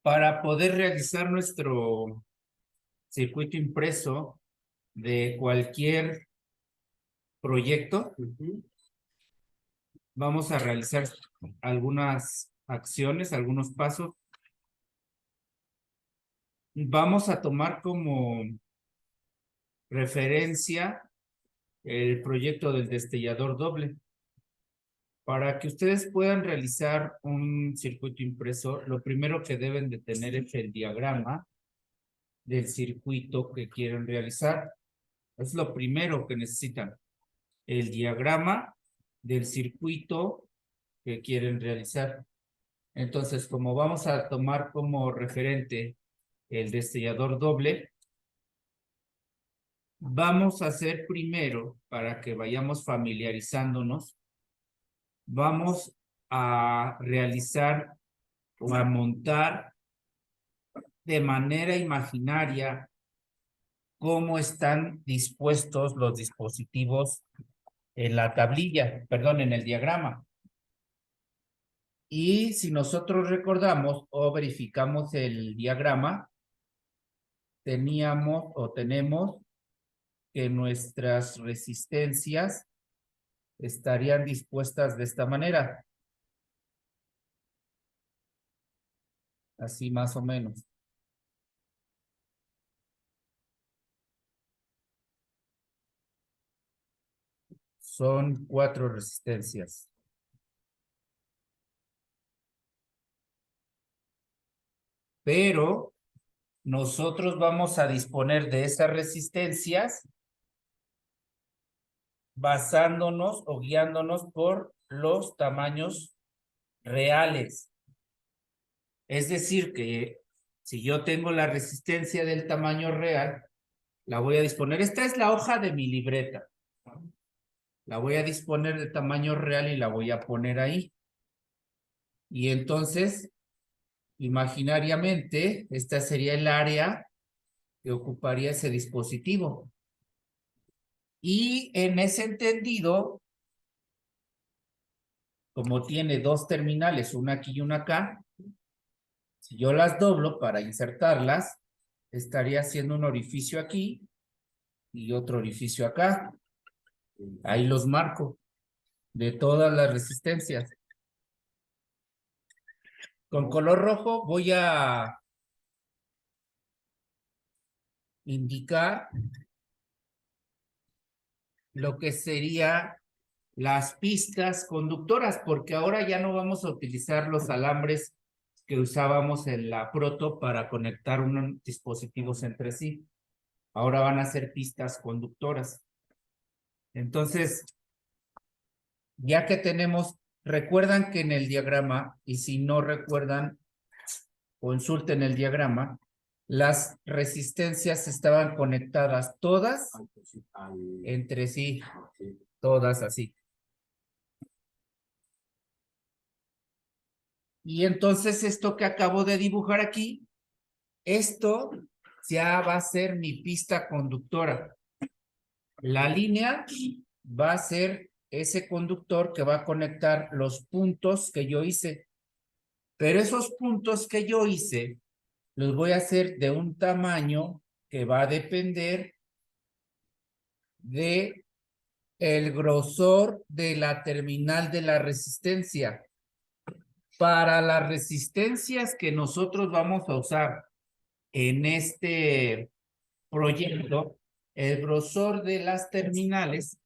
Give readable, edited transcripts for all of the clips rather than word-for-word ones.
Para poder realizar nuestro circuito impreso de cualquier proyecto, vamos a realizar algunas acciones, algunos pasos. Vamos a tomar como referencia el proyecto del destellador doble. Para que ustedes puedan realizar un circuito impreso, lo primero que deben de tener es el diagrama del circuito que quieren realizar. Es lo primero que necesitan. El diagrama del circuito que quieren realizar. Entonces, como vamos a tomar como referente el destellador doble, vamos a hacer primero, para que vayamos familiarizándonos, vamos a realizar o a montar de manera imaginaria cómo están dispuestos los dispositivos en la tablilla, perdón, en el diagrama. Y si nosotros recordamos o verificamos el diagrama, teníamos o tenemos que nuestras resistencias estarían dispuestas de esta manera. Así más o menos. Son 4 resistencias. Pero nosotros vamos a disponer de esas resistencias basándonos o guiándonos por los tamaños reales. Es decir, que si yo tengo la resistencia del tamaño real, la voy a disponer. Esta es la hoja de mi libreta. La voy a disponer de tamaño real y la voy a poner ahí. Y entonces, imaginariamente, esta sería el área que ocuparía ese dispositivo. Y en ese entendido, como tiene 2 terminales, una aquí y una acá, si yo las doblo para insertarlas, estaría haciendo un orificio aquí y otro orificio acá. Ahí los marco de todas las resistencias. Con color rojo voy a indicar lo que sería las pistas conductoras, porque ahora ya no vamos a utilizar los alambres que usábamos en la proto para conectar unos dispositivos entre sí. Ahora van a ser pistas conductoras. Entonces, ya que tenemos, recuerdan que en el diagrama, y si no recuerdan, consulten el diagrama, las resistencias estaban conectadas todas entre sí, todas así. Y entonces esto que acabo de dibujar aquí, esto ya va a ser mi pista conductora. La línea va a ser ese conductor que va a conectar los puntos que yo hice. Pero esos puntos que yo hice, los voy a hacer de un tamaño que va a depender de el grosor de la terminal de la resistencia. Para las resistencias que nosotros vamos a usar en este proyecto, el grosor de las terminales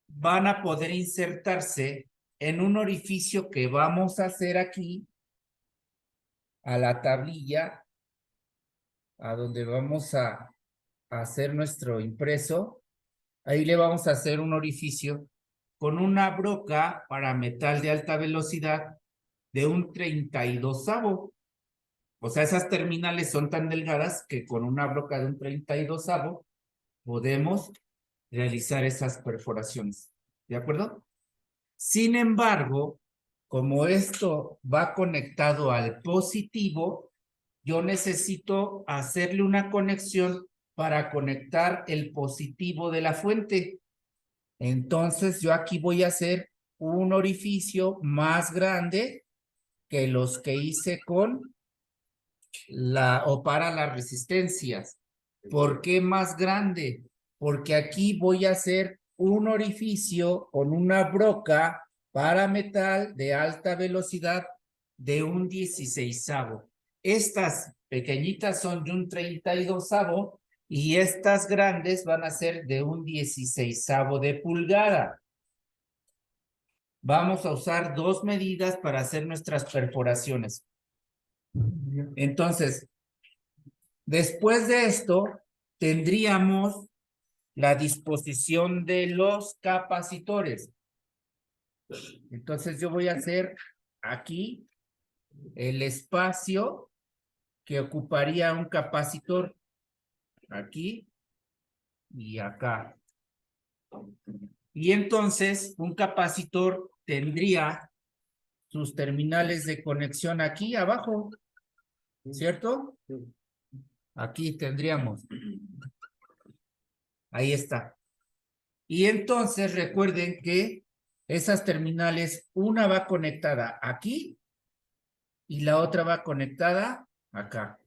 van a poder insertarse en un orificio que vamos a hacer aquí a la tablilla, a donde vamos a hacer nuestro impreso. Ahí le vamos a hacer un orificio con una broca para metal de alta velocidad de un 32avo. O sea, esas terminales son tan delgadas que con una broca de un 32avo podemos realizar esas perforaciones. ¿De acuerdo? Sin embargo, como esto va conectado al positivo, yo necesito hacerle una conexión para conectar el positivo de la fuente. Entonces yo aquí voy a hacer un orificio más grande que los que hice con o para las resistencias. ¿Por qué más grande? Porque aquí voy a hacer un orificio con una broca para metal de alta velocidad de un 16avo. Estas pequeñitas son de un 32avo y estas grandes van a ser de un 16avo de pulgada. Vamos a usar dos medidas para hacer nuestras perforaciones. Entonces, después de esto, tendríamos la disposición de los capacitores. Entonces yo voy a hacer aquí el espacio que ocuparía un capacitor. Aquí y acá. Y entonces un capacitor tendría sus terminales de conexión aquí abajo, ¿cierto? Aquí tendríamos. Ahí está. Y entonces recuerden que esas terminales, una va conectada aquí y la otra va conectada acá.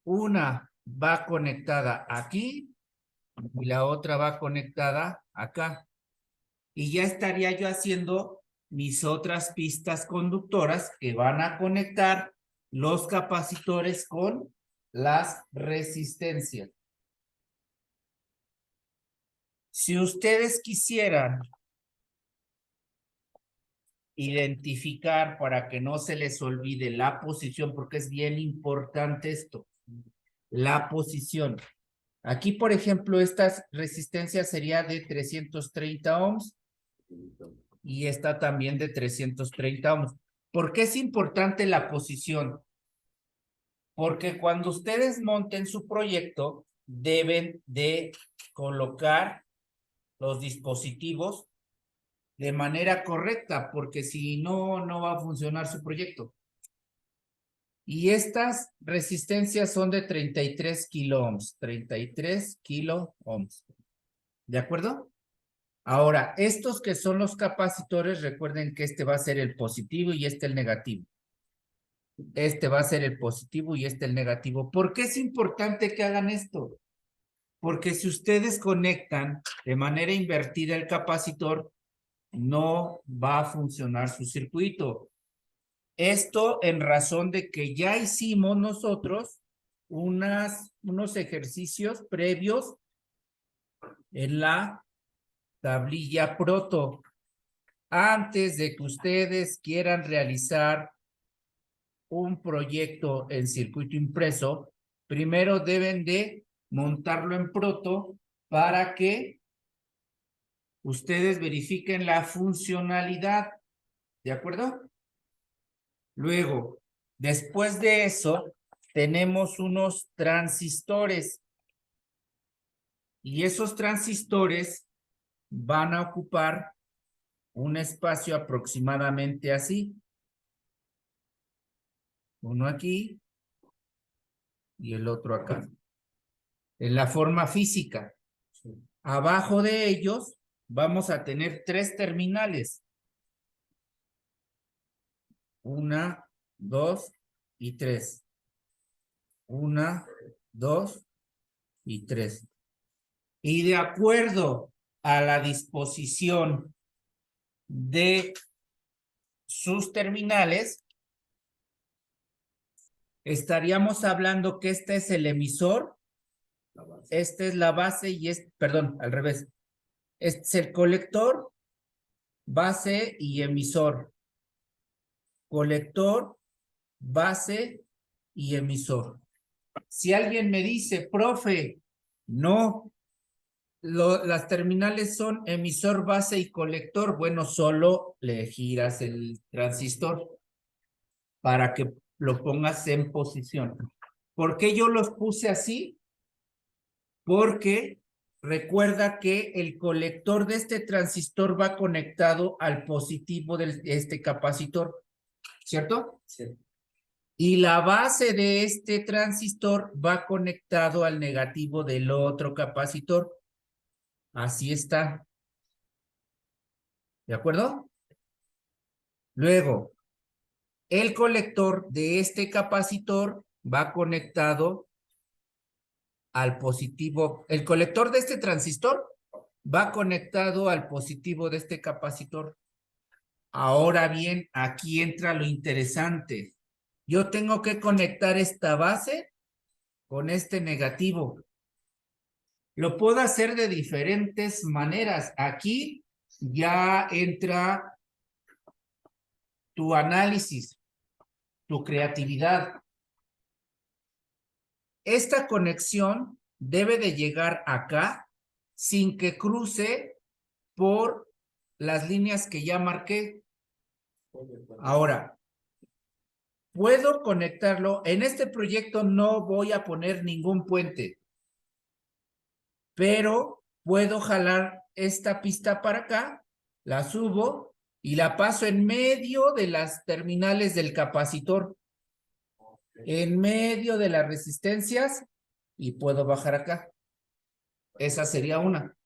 Una va conectada aquí y la otra va conectada acá. Y ya estaría yo haciendo mis otras pistas conductoras que van a conectar los capacitores con las resistencias. Si ustedes quisieran identificar para que no se les olvide la posición, porque es bien importante esto, la posición. Aquí, por ejemplo, esta resistencia sería de 330 ohms y esta también de 330 ohms. ¿Por qué es importante la posición? Porque cuando ustedes monten su proyecto, deben de colocar los dispositivos de manera correcta, porque si no, no va a funcionar su proyecto. Y estas resistencias son de 33 kilo ohms, 33 kilo ohms. ¿De acuerdo? Ahora, estos que son los capacitores, recuerden que este va a ser el positivo y este el negativo. Este va a ser el positivo y este el negativo. ¿Por qué es importante que hagan esto? Porque si ustedes conectan de manera invertida el capacitor, no va a funcionar su circuito. Esto en razón de que ya hicimos nosotros unos ejercicios previos en la tablilla proto. Antes de que ustedes quieran realizar un proyecto en circuito impreso, primero deben de montarlo en proto para que ustedes verifiquen la funcionalidad. ¿De acuerdo? Luego, después de eso, tenemos unos transistores. Y esos transistores van a ocupar un espacio aproximadamente así. Uno aquí y el otro acá. En la forma física. Abajo de ellos vamos a tener tres terminales. Una, dos y tres. Una, dos y tres. Y de acuerdo a la disposición de sus terminales, estaríamos hablando que este es el emisor, esta es la base y perdón, al revés. Este es el colector, base y emisor. Colector, base y emisor. Si alguien me dice, profe, no, las terminales son emisor, base y colector, bueno, solo le giras el transistor para que lo pongas en posición. ¿Por qué yo los puse así? Porque recuerda que el colector de este transistor va conectado al positivo de este capacitor, ¿cierto? Sí. Y la base de este transistor va conectado al negativo del otro capacitor. Así está. ¿De acuerdo? Luego, el colector de este capacitor va conectado al positivo. El colector de este transistor va conectado al positivo de este capacitor. Ahora bien, aquí entra lo interesante. Yo tengo que conectar esta base con este negativo. Lo puedo hacer de diferentes maneras. Aquí ya entra tu análisis, tu creatividad. Esta conexión debe de llegar acá sin que cruce por las líneas que ya marqué. Ahora, puedo conectarlo. En este proyecto no voy a poner ningún puente, pero puedo jalar esta pista para acá, la subo y la paso en medio de las terminales del capacitor, en medio de las resistencias y puedo bajar acá. Esa sería una.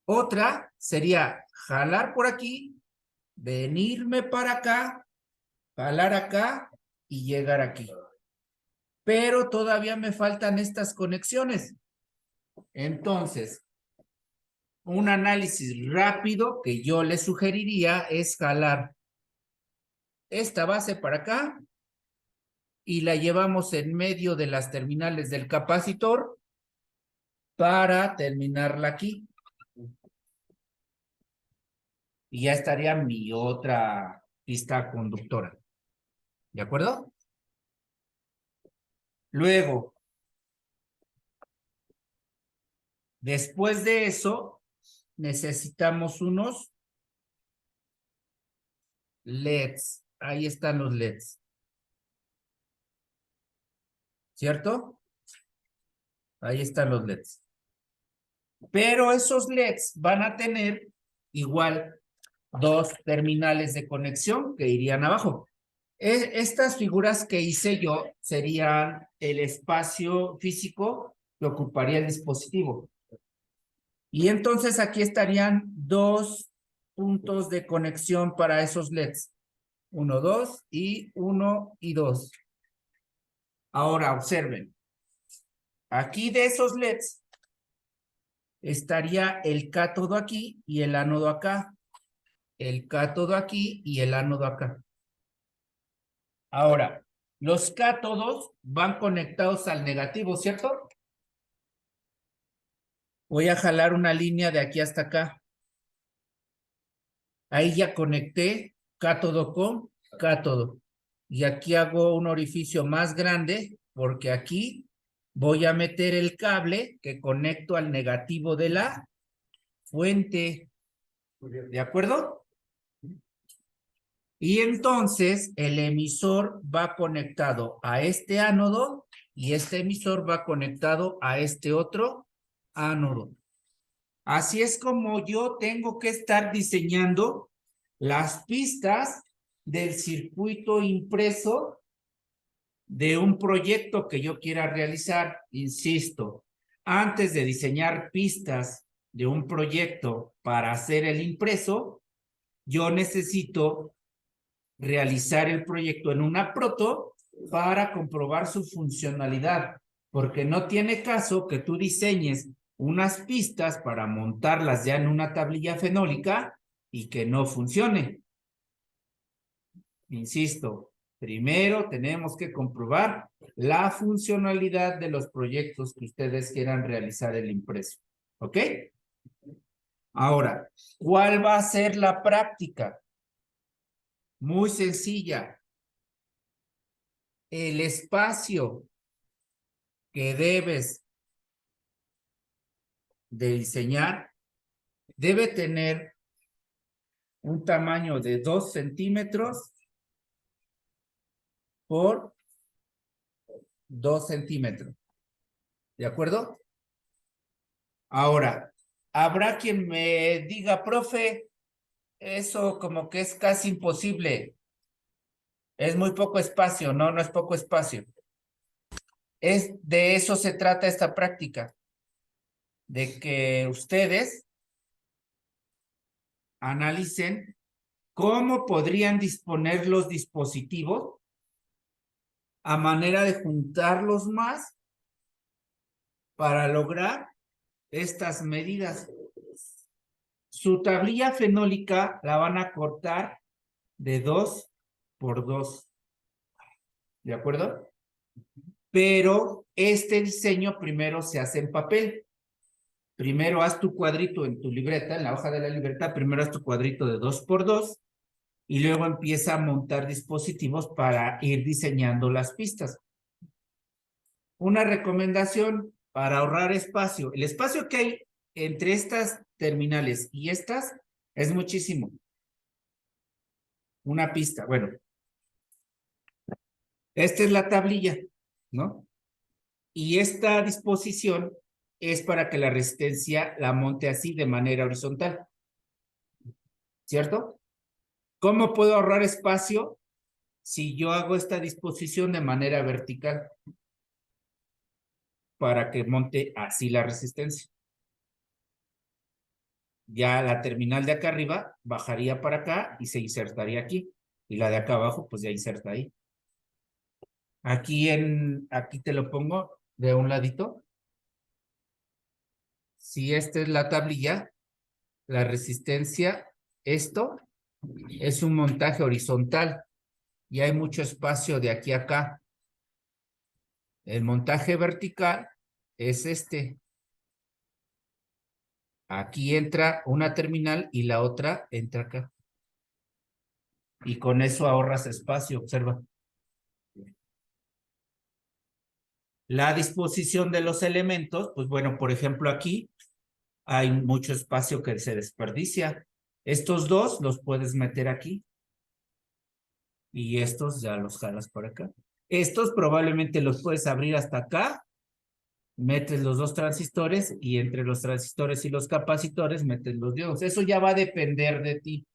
Otra sería jalar por aquí, venirme para acá, jalar acá y llegar aquí. Pero todavía me faltan estas conexiones. Entonces, un análisis rápido que yo le sugeriría es jalar esta base para acá y la llevamos en medio de las terminales del capacitor para terminarla aquí. Y ya estaría mi otra pista conductora. ¿De acuerdo? Luego, después de eso, necesitamos unos LEDs. Ahí están los LEDs. ¿Cierto? Ahí están los LEDs. Pero esos LEDs van a tener igual dos terminales de conexión que irían abajo. Estas figuras que hice yo serían el espacio físico que ocuparía el dispositivo. Y entonces aquí estarían dos puntos de conexión para esos LEDs. 1, 2 y 1 y 2. Ahora observen. Aquí de esos LEDs estaría el cátodo aquí y el ánodo acá. El cátodo aquí y el ánodo acá. Ahora, los cátodos van conectados al negativo, ¿cierto? Voy a jalar una línea de aquí hasta acá. Ahí ya conecté cátodo con cátodo. Y aquí hago un orificio más grande porque aquí voy a meter el cable que conecto al negativo de la fuente. ¿De acuerdo? Y entonces el emisor va conectado a este ánodo y este emisor va conectado a este otro ánodo. Así es como yo tengo que estar diseñando las pistas del circuito impreso de un proyecto que yo quiera realizar. Insisto, antes de diseñar pistas de un proyecto para hacer el impreso, yo necesito realizar el proyecto en una proto para comprobar su funcionalidad, porque no tiene caso que tú diseñes unas pistas para montarlas ya en una tablilla fenólica y que no funcione. Insisto, primero tenemos que comprobar la funcionalidad de los proyectos que ustedes quieran realizar el impreso. ¿Ok? Ahora, ¿cuál va a ser la práctica? Muy sencilla. El espacio que debes de diseñar debe tener un tamaño de 2 centímetros por 2 centímetros. ¿De acuerdo? Ahora, habrá quien me diga, profe, eso como que es casi imposible. Es muy poco espacio. No, no es poco espacio. De eso se trata esta práctica. de que ustedes analicen cómo podrían disponer los dispositivos a manera de juntarlos más para lograr estas medidas. Su tablilla fenólica la van a cortar de 2 por 2. ¿De acuerdo? Pero este diseño primero se hace en papel. Primero haz tu cuadrito en tu libreta, en la hoja de la libreta, primero haz tu cuadrito de 2 por 2 y luego empieza a montar dispositivos para ir diseñando las pistas. Una recomendación para ahorrar espacio. El espacio que hay entre estas terminales y estas es muchísimo. Una pista, bueno. Esta es la tablilla, ¿no? Y esta disposición es para que la resistencia la monte así de manera horizontal. ¿Cierto? ¿Cómo puedo ahorrar espacio si yo hago esta disposición de manera vertical? Para que monte así la resistencia. Ya la terminal de acá arriba bajaría para acá y se insertaría aquí. Y la de acá abajo, pues ya inserta ahí. Aquí te lo pongo de un ladito. Si esta es la tablilla, la resistencia, esto es un montaje horizontal y hay mucho espacio de aquí a acá. El montaje vertical es este. Aquí entra una terminal y la otra entra acá. Y con eso ahorras espacio, observa. La disposición de los elementos, pues bueno, por ejemplo aquí hay mucho espacio que se desperdicia. Estos dos los puedes meter aquí. Y estos ya los jalas por acá. Estos probablemente los puedes abrir hasta acá. Metes los dos transistores y entre los transistores y los capacitores metes los diodos. Eso ya va a depender de ti.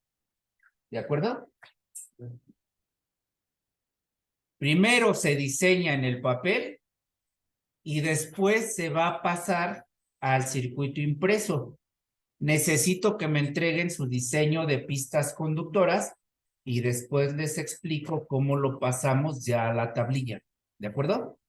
¿De acuerdo? Primero se diseña en el papel y después se va a pasar al circuito impreso. Necesito que me entreguen su diseño de pistas conductoras y después les explico cómo lo pasamos ya a la tablilla. ¿De acuerdo?